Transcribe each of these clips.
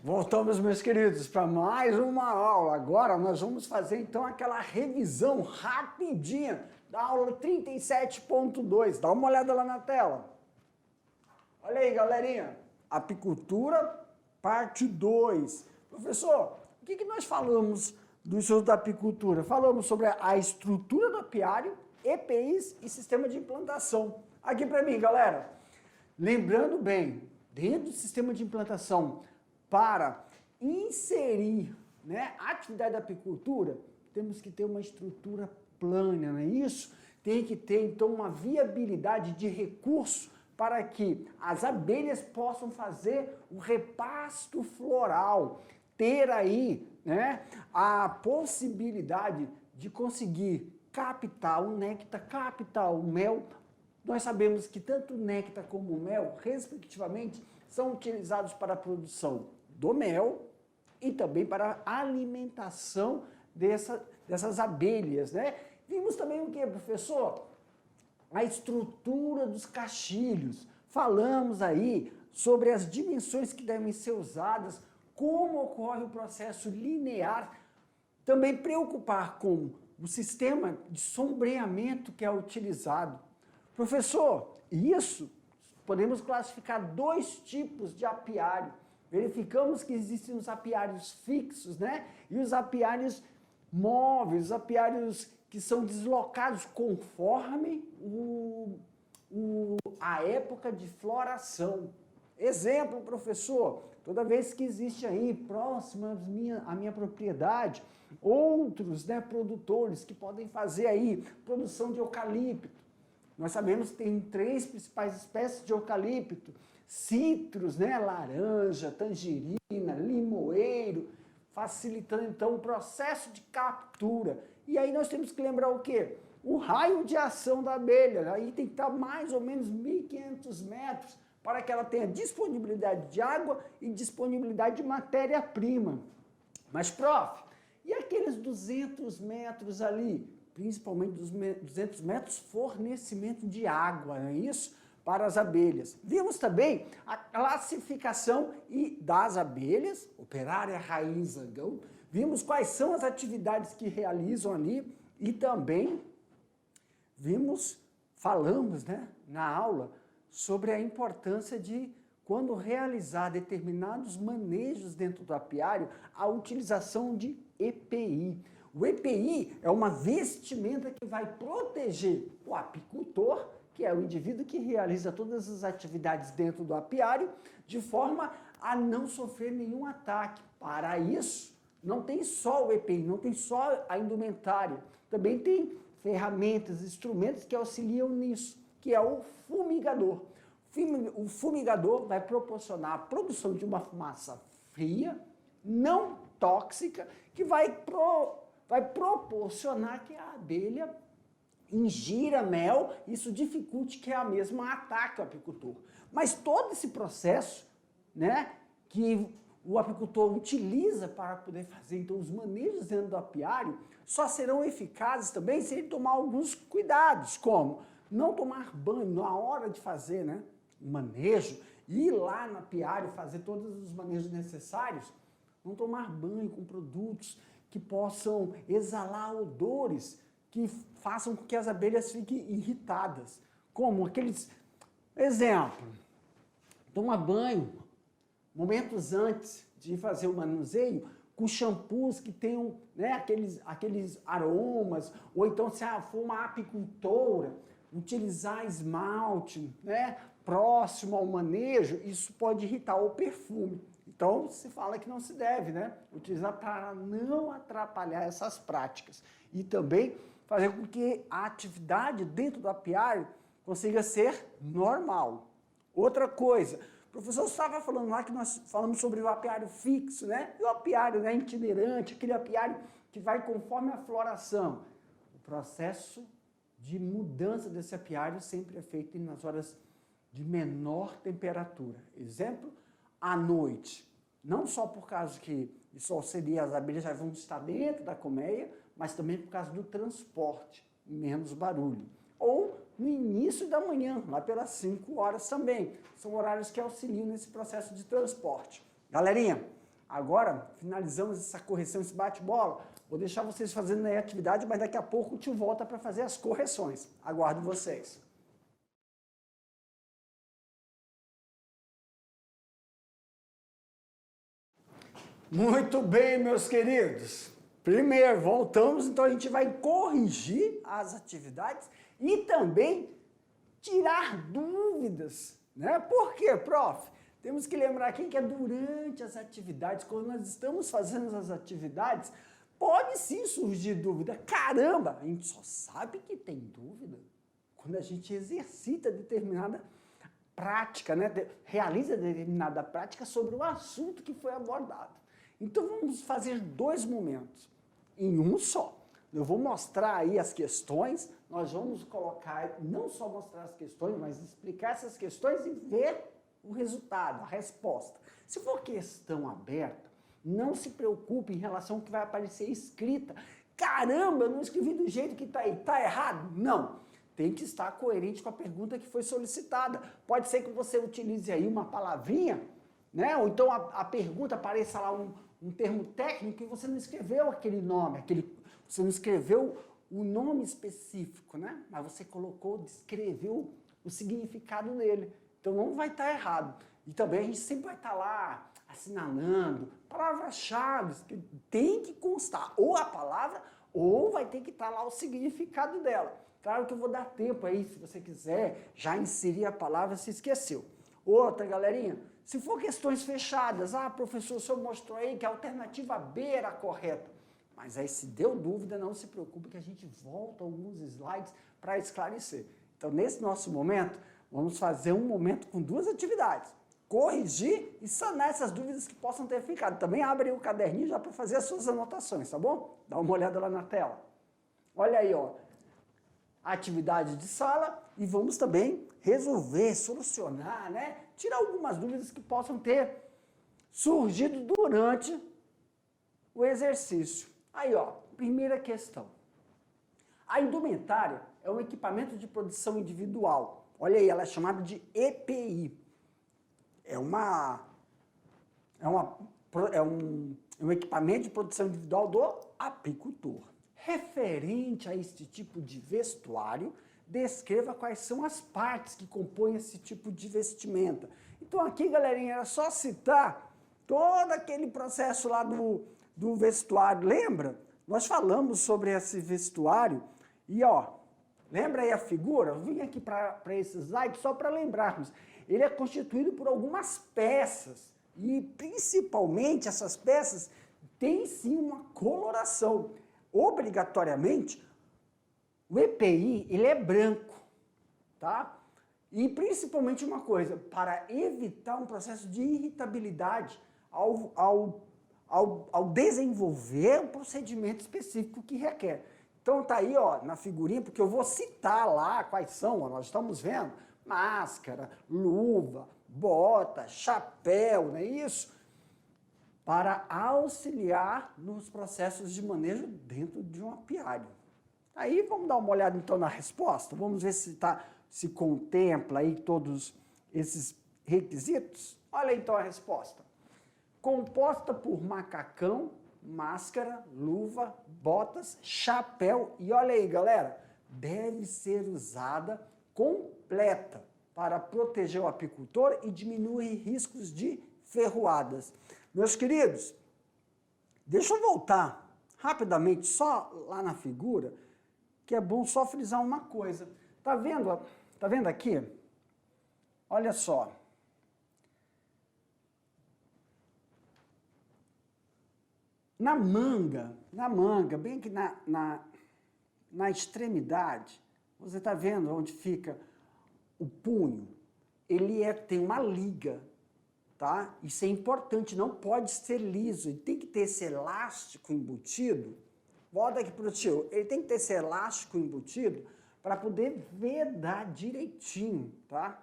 Voltamos, meus queridos, para mais uma aula. Agora nós vamos fazer então aquela revisão rapidinha da aula 37.2. Dá uma olhada lá na tela. Olha aí, galerinha. Apicultura, parte 2. Professor, o que nós falamos do estudo da apicultura? Falamos sobre a estrutura do apiário, EPIs e sistema de implantação. Aqui para mim, galera. Lembrando bem, dentro do sistema de implantação, para inserir, a atividade da apicultura, temos que ter uma estrutura plana, não é isso? Tem que ter, então, uma viabilidade de recurso para que as abelhas possam fazer o repasto floral, ter aí, a possibilidade de conseguir captar o néctar, captar o mel. Nós sabemos que tanto o néctar como o mel, respectivamente, são utilizados para a produção do mel e também para a alimentação dessas abelhas, Vimos também o que, professor? A estrutura dos caixilhos. Falamos aí sobre as dimensões que devem ser usadas, como ocorre o processo linear, também preocupar com o sistema de sombreamento que é utilizado. Professor, isso podemos classificar dois tipos de apiário. Verificamos que existem os apiários fixos, e os apiários móveis, os apiários que são deslocados conforme a época de floração. Exemplo, professor, toda vez que existe aí, próximo à minha propriedade, outros produtores que podem fazer aí produção de eucalipto. Nós sabemos que tem 3 principais espécies de eucalipto, citros, laranja, tangerina, limoeiro, facilitando então o processo de captura. E aí nós temos que lembrar o quê? O raio de ação da abelha, aí tem que estar mais ou menos 1.500 metros para que ela tenha disponibilidade de água e disponibilidade de matéria-prima. Mas, prof, e aqueles 200 metros ali? Principalmente dos 200 metros, fornecimento de água, não é isso? Para as abelhas. Vimos também a classificação das abelhas, operária, raiz, zangão. Vimos quais são as atividades que realizam ali e também falamos na aula sobre a importância de, quando realizar determinados manejos dentro do apiário, a utilização de EPI. O EPI é uma vestimenta que vai proteger o apicultor, que é o indivíduo que realiza todas as atividades dentro do apiário, de forma a não sofrer nenhum ataque. Para isso, não tem só o EPI, não tem só a indumentária, também tem ferramentas, instrumentos que auxiliam nisso, que é o fumigador. O fumigador vai proporcionar a produção de uma fumaça fria, não tóxica, que vai proporcionar que a abelha ingira mel, isso dificulte que a mesma ataque o apicultor. Mas todo esse processo, que o apicultor utiliza para poder fazer então os manejos dentro do apiário, só serão eficazes também se ele tomar alguns cuidados, como não tomar banho na hora de fazer o manejo, ir lá no apiário fazer todos os manejos necessários, não tomar banho com produtos que possam exalar odores que façam com que as abelhas fiquem irritadas. Como aqueles... Exemplo, toma banho momentos antes de fazer o manuseio com shampoos que tenham aqueles aromas, ou então se for uma apicultora, utilizar esmalte próximo ao manejo, isso pode irritar o perfume. Então, se fala que não se deve, utilizar para não atrapalhar essas práticas. E também fazer com que a atividade dentro do apiário consiga ser normal. Outra coisa, o professor estava falando lá que nós falamos sobre o apiário fixo, e o apiário itinerante, aquele apiário que vai conforme a floração. O processo de mudança desse apiário sempre é feito nas horas de menor temperatura. Exemplo, à noite. Não só por causa que isso auxilia, as abelhas já vão estar dentro da colmeia, mas também por causa do transporte, menos barulho. Ou no início da manhã, lá pelas 5 horas também. São horários que auxiliam nesse processo de transporte. Galerinha, Agora, finalizamos essa correção, esse bate-bola. Vou deixar vocês fazendo aí a atividade, mas daqui a pouco o tio volta para fazer as correções. Aguardo vocês. Muito bem, meus queridos. Primeiro, voltamos, então a gente vai corrigir as atividades e também tirar dúvidas, né? Por quê, prof? Temos que lembrar aqui que é durante as atividades, quando nós estamos fazendo as atividades, pode sim surgir dúvida. Caramba, a gente só sabe que tem dúvida quando a gente exercita determinada prática, né? Realiza determinada prática sobre o assunto que foi abordado. Então vamos fazer dois momentos em um só. Eu vou mostrar aí as questões, nós vamos colocar, não só mostrar as questões, mas explicar essas questões e ver o resultado, a resposta. Se for questão aberta, não se preocupe em relação ao que vai aparecer escrita. Caramba, eu não escrevi do jeito que está aí, está errado? Não. Tem que estar coerente com a pergunta que foi solicitada. Pode ser que você utilize aí uma palavrinha, né? Ou então a pergunta apareça lá um termo técnico e você não escreveu aquele nome, você não escreveu o nome específico, né? Mas você descreveu o significado dele. Então não vai estar errado. E também a gente sempre vai estar lá assinalando palavras-chave que tem que constar ou a palavra ou vai ter que estar lá o significado dela. Claro que eu vou dar tempo aí, se você quiser já inserir a palavra, se esqueceu. Outra, galerinha, se for questões fechadas, professor, o senhor mostrou aí que a alternativa B era a correta. Mas aí, se deu dúvida, não se preocupe que a gente volta alguns slides para esclarecer. Então, nesse nosso momento, vamos fazer um momento com duas atividades. Corrigir e sanar essas dúvidas que possam ter ficado. Também abre o caderninho já para fazer as suas anotações, tá bom? Dá uma olhada lá na tela. Olha aí, ó. Atividade de sala e vamos também resolver, solucionar, né? Tirar algumas dúvidas que possam ter surgido durante o exercício. Aí, ó, primeira questão. A indumentária é um equipamento de produção individual. Olha aí, ela é chamada de EPI. É um equipamento de produção individual do apicultor. Referente a este tipo de vestuário, descreva quais são as partes que compõem esse tipo de vestimenta. Então aqui, galerinha, era só citar todo aquele processo lá do vestuário. Lembra? Nós falamos sobre esse vestuário e, ó, lembra aí a figura? Eu vim aqui para esse slide só para lembrarmos. Ele é constituído por algumas peças e, principalmente, essas peças têm sim uma coloração. Obrigatoriamente, o EPI, ele é branco, tá? E principalmente uma coisa, para evitar um processo de irritabilidade ao desenvolver um procedimento específico que requer. Então tá aí, ó, na figurinha, porque eu vou citar lá quais são, ó, nós estamos vendo, máscara, luva, bota, chapéu, não é isso? Para auxiliar nos processos de manejo dentro de um apiário. Aí vamos dar uma olhada então na resposta, vamos ver se contempla aí todos esses requisitos. Olha então a resposta. Composta por macacão, máscara, luva, botas, chapéu e olha aí, galera, deve ser usada completa para proteger o apicultor e diminuir riscos de ferroadas. Meus queridos, deixa eu voltar rapidamente só lá na figura, que é bom só frisar uma coisa. Tá vendo aqui? Olha só. Na manga, bem aqui na extremidade, você está vendo onde fica o punho? Ele tem uma liga, tá? Isso é importante, não pode ser liso, ele tem que ter esse elástico embutido. Volta aqui para o tio, ele tem que ter esse elástico embutido para poder vedar direitinho, tá?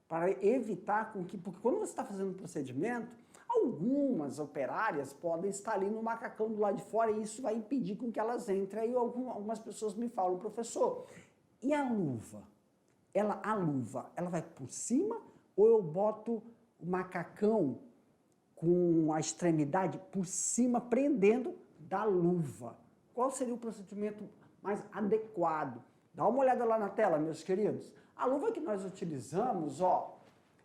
Para evitar porque quando você está fazendo um procedimento, algumas operárias podem estar ali no macacão do lado de fora e isso vai impedir com que elas entrem. Aí algumas pessoas me falam, professor, e a luva? A luva, ela vai por cima ou eu boto o macacão com a extremidade por cima, prendendo da luva. Qual seria o procedimento mais adequado? Dá uma olhada lá na tela, meus queridos. A luva que nós utilizamos, ó,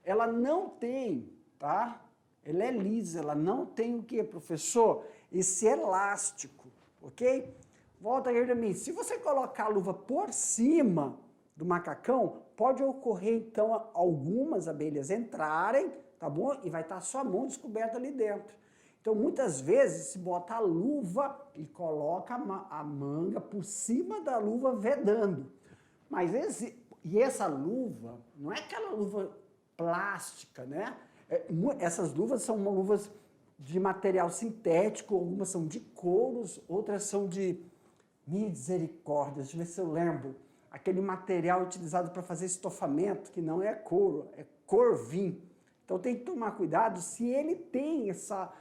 ela não tem, tá? Ela é lisa, ela não tem o quê, professor? Esse elástico, ok? Volta aqui para mim. Se você colocar a luva por cima do macacão, pode ocorrer, então, algumas abelhas entrarem, tá bom? E vai estar a sua mão descoberta ali dentro. Então, muitas vezes, se bota a luva e coloca a manga por cima da luva vedando. Mas essa luva, não é aquela luva plástica, né? Essas luvas são luvas de material sintético, algumas são de couros, outras são de misericórdia, deixa eu ver se eu lembro. Aquele material utilizado para fazer estofamento, que não é couro, é corvim. Então tem que tomar cuidado se ele tem essa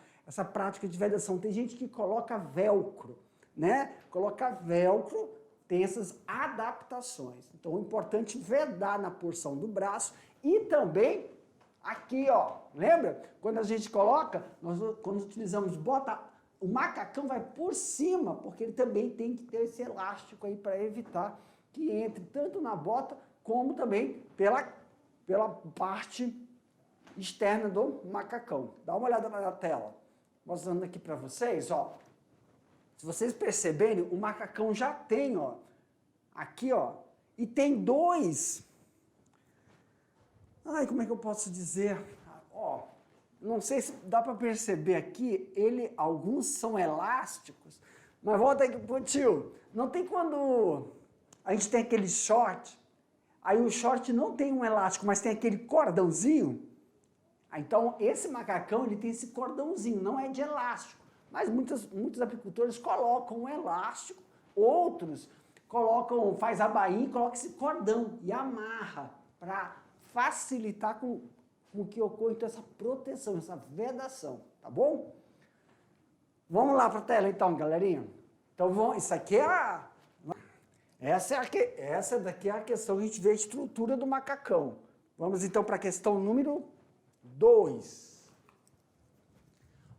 prática de vedação. Tem gente que coloca velcro, né? Coloca velcro, tem essas adaptações. Então é importante vedar na porção do braço e também aqui, ó. Lembra? Quando a gente coloca, quando utilizamos bota, o macacão vai por cima, porque ele também tem que ter esse elástico aí para evitar que entre tanto na bota, como também pela parte externa do macacão. Dá uma olhada na tela. Mostrando aqui para vocês, ó. Se vocês perceberem, o macacão já tem, ó. Aqui, ó. E tem dois. Ai, como é que eu posso dizer? Ó, não sei se dá para perceber aqui, alguns são elásticos, mas volta aqui pro tio. Não tem quando a gente tem aquele short, aí o short não tem um elástico, mas tem aquele cordãozinho. Então, esse macacão, ele tem esse cordãozinho, não é de elástico. Mas muitos apicultores colocam um elástico, outros faz a bainha e colocam esse cordão e amarra para facilitar com que ocorra então, essa proteção, essa vedação, tá bom? Vamos lá para a tela então, galerinha. Então, isso aqui é essa daqui é a questão que a gente vê a estrutura do macacão. Vamos então para a questão número 2.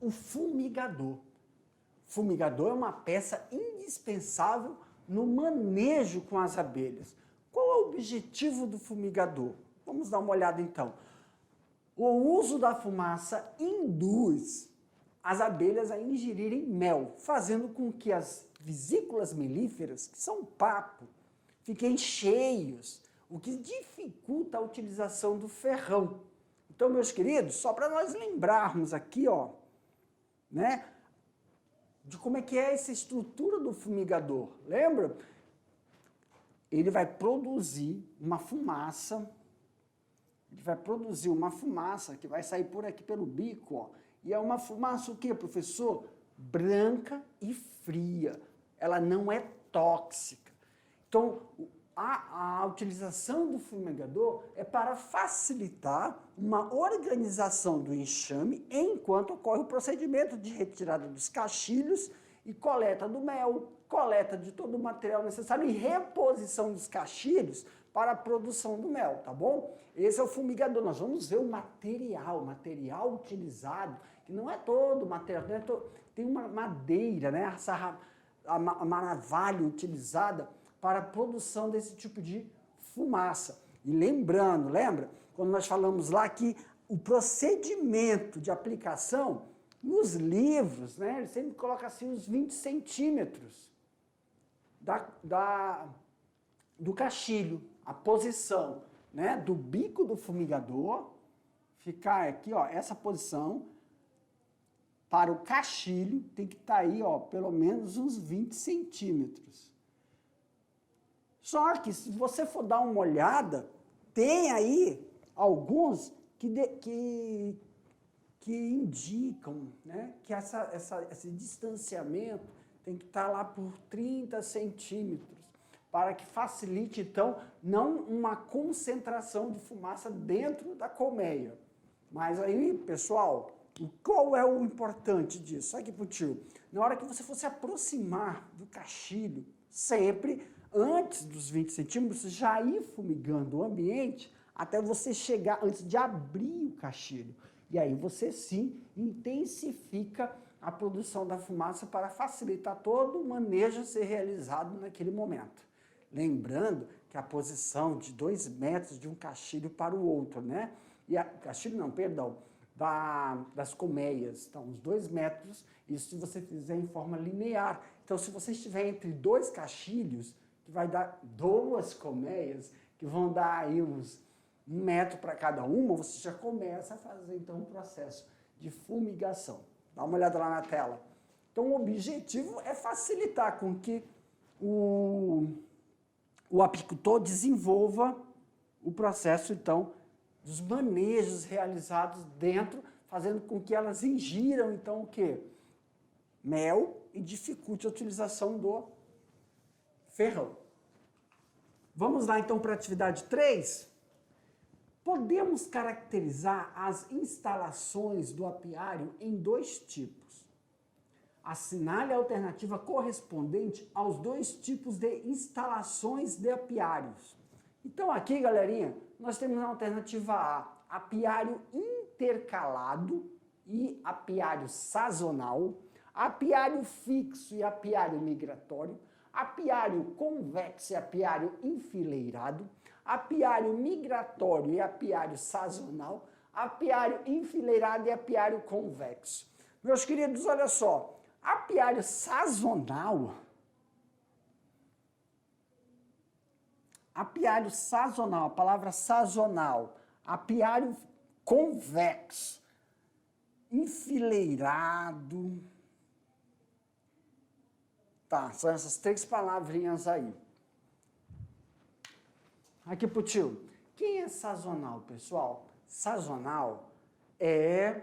O fumigador. Fumigador é uma peça indispensável no manejo com as abelhas. Qual é o objetivo do fumigador? Vamos dar uma olhada então. O uso da fumaça induz as abelhas a ingerirem mel, fazendo com que as vesículas melíferas, que são papo, fiquem cheios, o que dificulta a utilização do ferrão. Então, meus queridos, só para nós lembrarmos aqui, ó, né, de como é que é essa estrutura do fumigador. Lembra? Ele vai produzir uma fumaça, que vai sair por aqui pelo bico, ó. E é uma fumaça o quê, professor? Branca e fria. Ela não é tóxica. Então, a utilização do fumigador é para facilitar uma organização do enxame enquanto ocorre o procedimento de retirada dos cachilhos e coleta do mel, coleta de todo o material necessário e reposição dos cachilhos para a produção do mel, tá bom? Esse é o fumigador. Nós vamos ver o material utilizado, que não é todo material, tem uma madeira, né? A navalha utilizada para a produção desse tipo de fumaça. E lembrando, lembra? Quando nós falamos lá que o procedimento de aplicação, nos livros, né? Ele sempre coloca assim uns 20 centímetros do cachilho, a posição, né, do bico do fumigador, ficar aqui, ó, essa posição, para o cachilho, tem que estar aí, ó, pelo menos uns 20 centímetros. Só que, se você for dar uma olhada, tem aí alguns que indicam, né, que esse distanciamento tem que estar lá por 30 centímetros, para que facilite, então, não uma concentração de fumaça dentro da colmeia. Mas aí, pessoal, qual é o importante disso? Aqui pro tio. Na hora que você for se aproximar do cachilho, sempre, antes dos 20 centímetros, já ir fumigando o ambiente até você chegar, antes de abrir o cachilho. E aí você sim intensifica a produção da fumaça para facilitar todo o manejo a ser realizado naquele momento. Lembrando que a posição de 2 metros de um caixilho para o outro, né? Caixilho não, perdão, das colmeias. Então, uns 2 metros, isso se você fizer em forma linear. Então, se você estiver entre 2 caixilhos, que vai dar 2 colmeias, que vão dar aí uns 1 metro para cada uma, você já começa a fazer, então, um processo de fumigação. Dá uma olhada lá na tela. Então, o objetivo é facilitar com que o apicultor desenvolva o processo, então, dos manejos realizados dentro, fazendo com que elas ingiram, então, o quê? Mel e dificulte a utilização do ferrão. Vamos lá, então, para a atividade 3? Podemos caracterizar as instalações do apiário em 2 tipos. Assinale a alternativa correspondente aos 2 tipos de instalações de apiários. Então aqui, galerinha, nós temos a alternativa A, apiário intercalado e apiário sazonal, apiário fixo e apiário migratório, apiário convexo e apiário enfileirado, apiário migratório e apiário sazonal, apiário enfileirado e apiário convexo. Meus queridos, olha só, apiário sazonal, a palavra sazonal, apiário convexo, enfileirado, tá, são essas 3 palavrinhas aí. Aqui pro tio. Quem é sazonal, pessoal? Sazonal é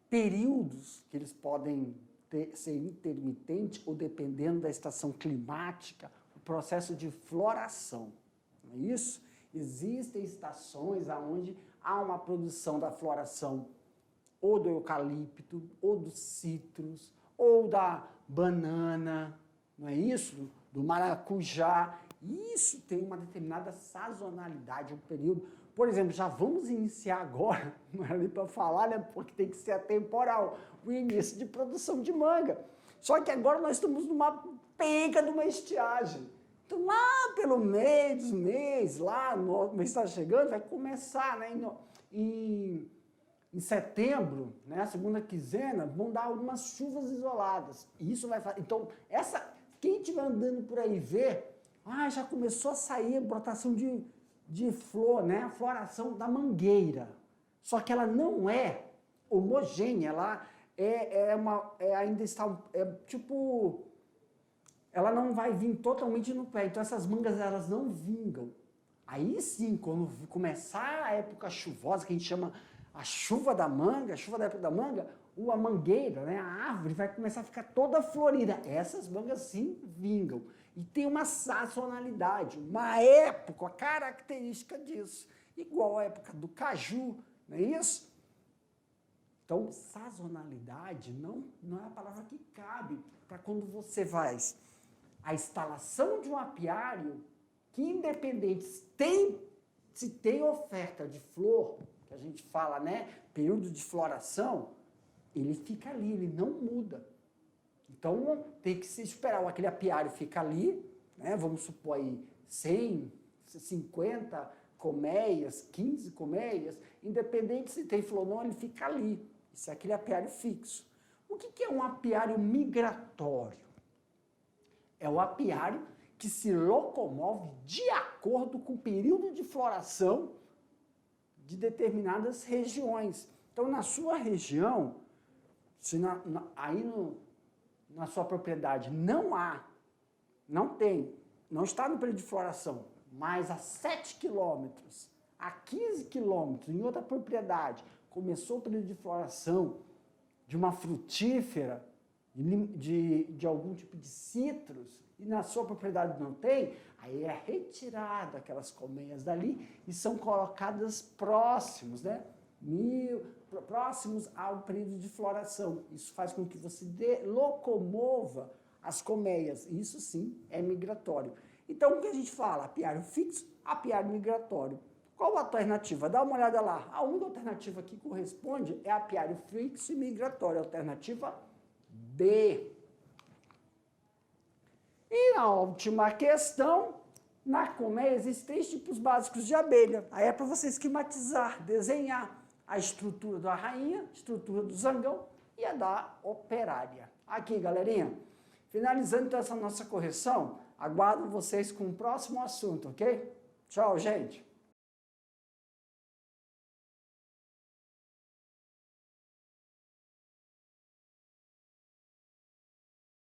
períodos que eles podem ser intermitentes ou dependendo da estação climática, o processo de floração. Não é isso? Existem estações onde há uma produção da floração ou do eucalipto, ou dos citros, ou da banana, não é isso? Do maracujá. Isso tem uma determinada sazonalidade, um período. Por exemplo, já vamos iniciar agora, não é ali para falar, né? Porque tem que ser atemporal, o início de produção de manga. Só que agora nós estamos numa penca de uma estiagem. Então, lá pelo meio dos meses, lá no mês está chegando, vai começar, né? Em setembro, né? A segunda quinzena, vão dar algumas chuvas isoladas. E isso vai fazer. Então, quem estiver andando por aí ver, já começou a sair a brotação de flor, né? A floração da mangueira. Só que ela não é homogênea, ela ainda está, tipo, ela não vai vir totalmente no pé. Então essas mangas, elas não vingam. Aí sim, quando começar a época chuvosa, que a gente chama a chuva da manga, a chuva da época da manga, a mangueira, né? A árvore vai começar a ficar toda florida. Essas mangas sim vingam. E tem uma sazonalidade, uma época, a característica disso. Igual a época do caju, não é isso? Então, sazonalidade não é a palavra que cabe para quando você faz a instalação de um apiário que, independente se tem oferta de flor, que a gente fala, né, período de floração, ele fica ali, ele não muda. Então, tem que se esperar, aquele apiário fica ali, né, vamos supor aí 100, 50 colmeias, 15 colmeias, independente se tem flor ou não, ele fica ali. Isso é aquele apiário fixo. O que é um apiário migratório? É o apiário que se locomove de acordo com o período de floração de determinadas regiões. Então, na sua região, se na sua propriedade não está no período de floração, mas a 7 quilômetros, a 15 quilômetros, em outra propriedade, começou o período de floração de uma frutífera, de algum tipo de citros, e na sua propriedade não tem, aí é retirada aquelas colmeias dali e são colocadas próximos, né? Próximos ao período de floração. Isso faz com que você locomova as colmeias. Isso sim é migratório. Então, o que a gente fala? Apiário fixo, apiário migratório. Qual a alternativa? Dá uma olhada lá. A única alternativa que corresponde é apiário fixo e migratório. Alternativa B. E na última questão, na colmeia existem 3 tipos básicos de abelha. Aí é para você esquematizar, desenhar a estrutura da rainha, estrutura do zangão e a da operária. Aqui, galerinha, finalizando então essa nossa correção, aguardo vocês com o próximo assunto, ok? Tchau, gente!